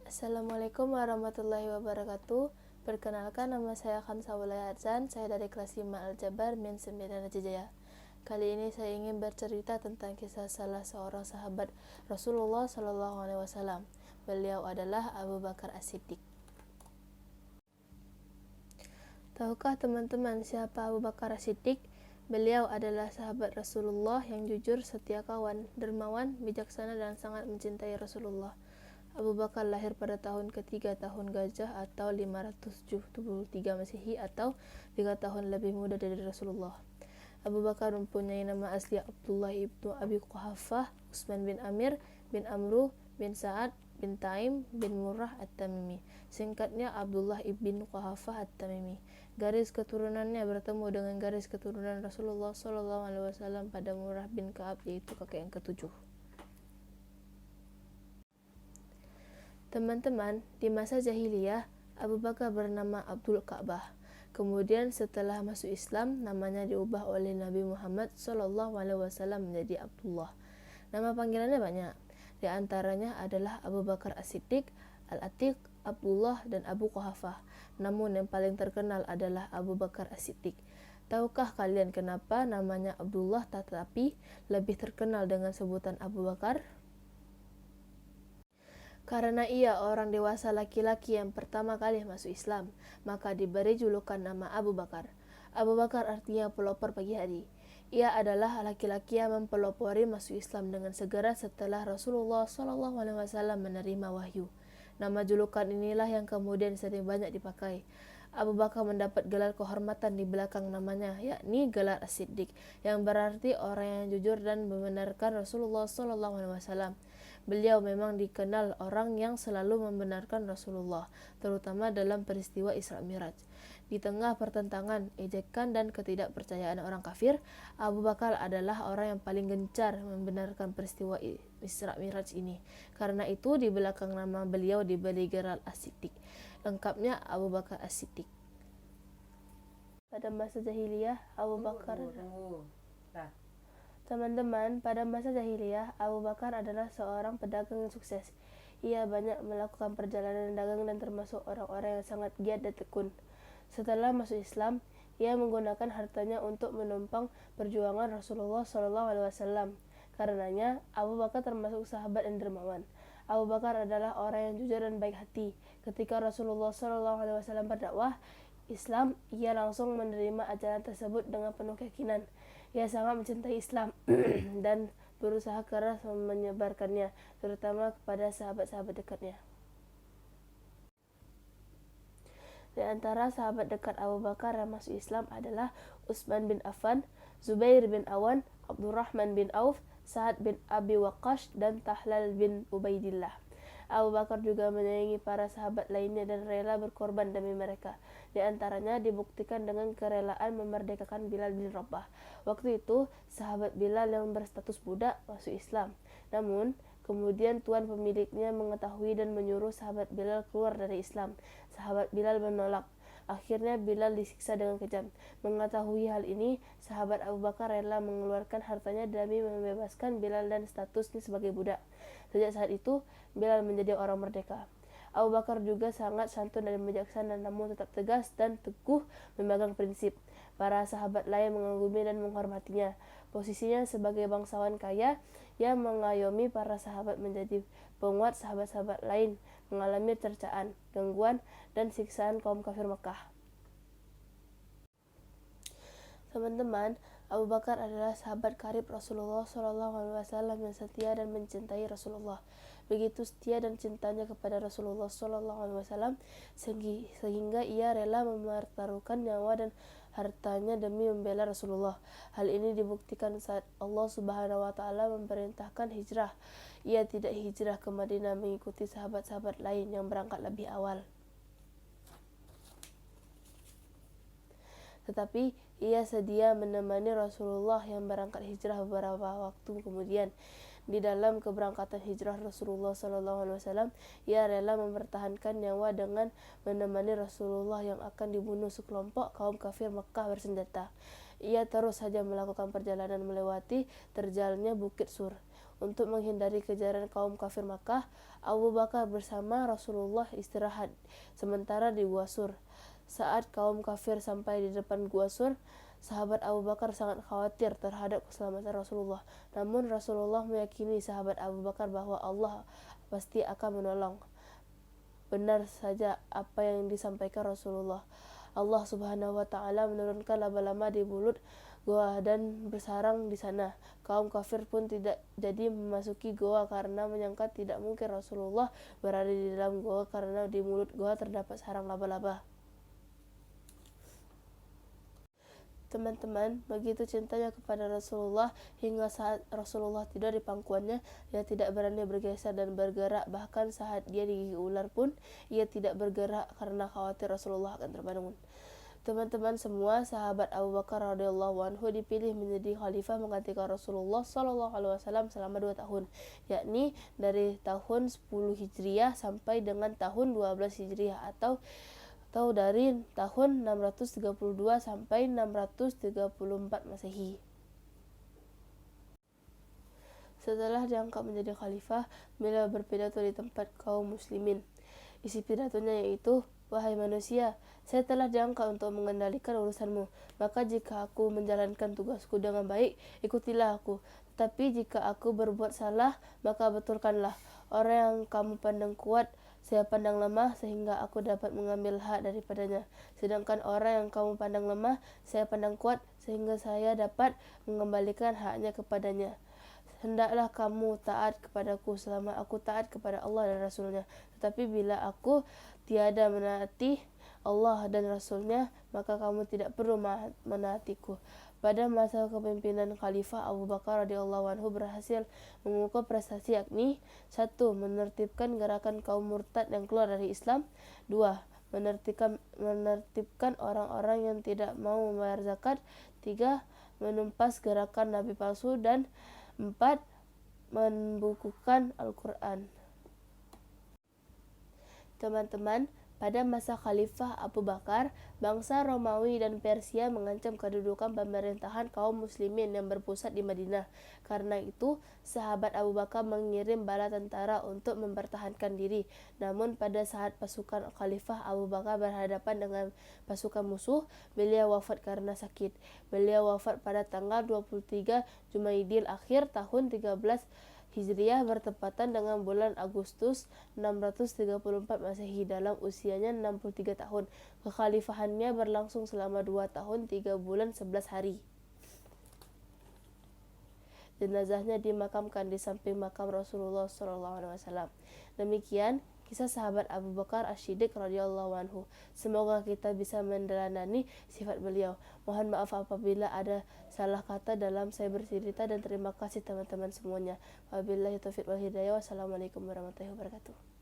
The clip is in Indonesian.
Assalamualaikum warahmatullahi wabarakatuh. Perkenalkan, nama saya Khamsah Wulaya Arzan. Saya dari kelas 5 Al-Jabar Min 9 Jaya. Kali ini saya ingin bercerita tentang kisah salah seorang sahabat Rasulullah SAW. Beliau adalah Abu Bakar As-Siddiq. Tahukah teman-teman siapa Abu Bakar As-Siddiq? Beliau adalah sahabat Rasulullah yang jujur, setia kawan, dermawan, bijaksana, dan sangat mencintai Rasulullah. Abu Bakar lahir pada tahun ketiga tahun Gajah atau 573 Masehi atau 3 tahun lebih muda dari Rasulullah. Abu Bakar mempunyai nama asli Abdullah ibnu Abi Quhafah, Utsman bin Amir, bin Amru, bin Sa'ad, bin Taim, bin Murrah At-Tamimi. Singkatnya Abdullah ibn Quhafah At-Tamimi. Garis keturunannya bertemu dengan garis keturunan Rasulullah SAW pada Murrah bin Ka'ab, yaitu kakek yang ketujuh. Teman-teman, di masa jahiliyah, Abu Bakar bernama Abdul Ka'bah. Kemudian setelah masuk Islam, namanya diubah oleh Nabi Muhammad SAW menjadi Abdullah. Nama panggilannya banyak. Di antaranya adalah Abu Bakar As-Siddiq, Al-Atiq, Abdullah, dan Abu Quhafah. Namun yang paling terkenal adalah Abu Bakar As-Siddiq. Tahukah kalian kenapa namanya Abdullah tetapi lebih terkenal dengan sebutan Abu Bakar? Karena ia orang dewasa laki-laki yang pertama kali masuk Islam, maka diberi julukan nama Abu Bakar. Abu Bakar artinya pelopor pagi hari. Ia adalah laki-laki yang mempelopori masuk Islam dengan segera setelah Rasulullah SAW menerima wahyu. Nama julukan inilah yang kemudian sering banyak dipakai. Abu Bakar mendapat gelar kehormatan di belakang namanya, yakni gelar As-Siddiq, yang berarti orang yang jujur dan membenarkan Rasulullah SAW. Beliau memang dikenal orang yang selalu membenarkan Rasulullah, terutama dalam peristiwa Isra Miraj. Di tengah pertentangan, ejekan, dan ketidakpercayaan orang kafir, Abu Bakar adalah orang yang paling gencar membenarkan peristiwa Isra Miraj ini. Karena itu, di belakang nama beliau diberi gelar As-Siddiq. Lengkapnya Abu Bakar As-Siddiq. Pada masa jahiliyah, Abu Bakar Teman-teman, pada masa jahiliyah, Abu Bakar adalah seorang pedagang yang sukses. Ia banyak melakukan perjalanan dagang dan termasuk orang-orang yang sangat giat dan tekun. Setelah masuk Islam, ia menggunakan hartanya untuk menumpang perjuangan Rasulullah SAW. Karenanya, Abu Bakar termasuk sahabat yang dermawan. Abu Bakar adalah orang yang jujur dan baik hati. Ketika Rasulullah SAW berdakwah Islam, ia langsung menerima ajaran tersebut dengan penuh keyakinan. Ia sangat mencintai Islam dan berusaha keras menyebarkannya, terutama kepada sahabat-sahabat dekatnya. Di antara sahabat dekat Abu Bakar yang masuk Islam adalah Utsman bin Affan, Zubair bin Awan, Abdurrahman bin Auf, Sa'ad bin Abi Waqqas, dan Tahlal bin Ubaidillah. Abu Bakar juga menyayangi para sahabat lainnya dan rela berkorban demi mereka. Di antaranya dibuktikan dengan kerelaan memerdekakan Bilal bin Rabah. Waktu itu, sahabat Bilal yang berstatus budak masuk Islam. Namun, kemudian tuan pemiliknya mengetahui dan menyuruh sahabat Bilal keluar dari Islam. Sahabat Bilal menolak. Akhirnya Bilal disiksa dengan kejam. Mengetahui hal ini, sahabat Abu Bakar rela mengeluarkan hartanya demi membebaskan Bilal dan statusnya sebagai budak. Sejak saat itu, Bilal menjadi orang merdeka. Abu Bakar juga sangat santun dan bijaksana, namun tetap tegas dan teguh memegang prinsip. Para sahabat lain mengagumi dan menghormatinya. Posisinya sebagai bangsawan kaya, ia mengayomi para sahabat menjadi penguat sahabat-sahabat lain mengalami cercaan, gangguan, dan siksaan kaum kafir Mekah. Teman-teman, Abu Bakar adalah sahabat karib Rasulullah SAW yang setia dan mencintai Rasulullah. Begitu setia dan cintanya kepada Rasulullah SAW sehingga ia rela mempertaruhkan nyawa dan hartanya demi membela Rasulullah. Hal ini dibuktikan saat Allah Subhanahu wa taala memerintahkan hijrah. Ia tidak hijrah ke Madinah mengikuti sahabat-sahabat lain yang berangkat lebih awal, tetapi ia sedia menemani Rasulullah yang berangkat hijrah beberapa waktu kemudian. Di dalam keberangkatan hijrah Rasulullah SAW, ia rela mempertahankan nyawa dengan menemani Rasulullah yang akan dibunuh sekelompok kaum kafir Mekah bersenjata. Ia terus saja melakukan perjalanan melewati terjalnya Bukit Sur Untuk menghindari kejaran kaum kafir Makkah, Abu Bakar bersama Rasulullah istirahat sementara di Gua Sur. Saat kaum kafir sampai di depan Gua Sur, sahabat Abu Bakar sangat khawatir terhadap keselamatan Rasulullah. Namun Rasulullah meyakini sahabat Abu Bakar bahwa Allah pasti akan menolong. Benar saja apa yang disampaikan Rasulullah. Allah Subhanahu wa taala menurunkan laba-laba di mulut goa dan bersarang di sana. Kaum kafir pun tidak jadi memasuki goa karena menyangka tidak mungkin Rasulullah berada di dalam goa karena di mulut goa terdapat sarang laba-laba. Teman-teman, begitu cintanya kepada Rasulullah hingga saat Rasulullah tidur di pangkuannya, ia tidak berani bergeser dan bergerak. Bahkan saat dia digigit ular pun, ia tidak bergerak karena khawatir Rasulullah akan terbangun. Teman-teman semua, sahabat Abu Bakar radhiyallahu anhu dipilih menjadi khalifah menggantikan Rasulullah sallallahu alaihi wasallam selama 2 tahun, yakni dari tahun 10 Hijriah sampai dengan tahun 12 Hijriah atau dari tahun 632 sampai 634 Masehi. Setelah diangkat menjadi khalifah, beliau berpidato di tempat kaum muslimin. Isi pidatonya yaitu, "Wahai manusia, saya telah diangkat untuk mengendalikan urusanmu. Maka jika aku menjalankan tugasku dengan baik, ikutilah aku. Tetapi jika aku berbuat salah, maka betulkanlah. Orang yang kamu pandang kuat, saya pandang lemah sehingga aku dapat mengambil hak daripadanya. Sedangkan orang yang kamu pandang lemah, saya pandang kuat sehingga saya dapat mengembalikan haknya kepadanya. Hendaklah kamu taat kepadaku selama aku taat kepada Allah dan Rasulnya. Tetapi bila aku tiada menaati Allah dan Rasulnya, maka kamu tidak perlu menaatiku." Pada masa kepemimpinan Khalifah Abu Bakar radhiyallahu anhu berhasil memukul prestasi, yakni 1. Menertibkan gerakan kaum murtad yang keluar dari Islam. 2. Menertibkan orang-orang yang tidak mau membayar zakat. 3. Menumpas gerakan nabi palsu. Dan 4. Membukukan Al-Quran. Teman-teman, pada masa Khalifah Abu Bakar, bangsa Romawi dan Persia mengancam kedudukan pemerintahan kaum muslimin yang berpusat di Madinah. Karena itu, sahabat Abu Bakar mengirim bala tentara untuk mempertahankan diri. Namun pada saat pasukan Khalifah Abu Bakar berhadapan dengan pasukan musuh, beliau wafat karena sakit. Beliau wafat pada tanggal 23 Jumaidil Akhir tahun 13 Hijriah bertepatan dengan bulan Agustus 634 Masehi. Dalam usianya 63 tahun. Kekhalifahannya berlangsung selama 2 tahun 3 bulan 11 hari. Jenazahnya dimakamkan di samping makam Rasulullah SAW. Demikian kisah sahabat Abu Bakar As-Siddiq radhiyallahu anhu. Semoga kita bisa meneladani sifat beliau. Mohon maaf apabila ada salah kata dalam saya bercerita, dan terima kasih teman-teman semuanya. Wabillahi taufiq wal hidayah. Wassalamualaikum warahmatullahi wabarakatuh.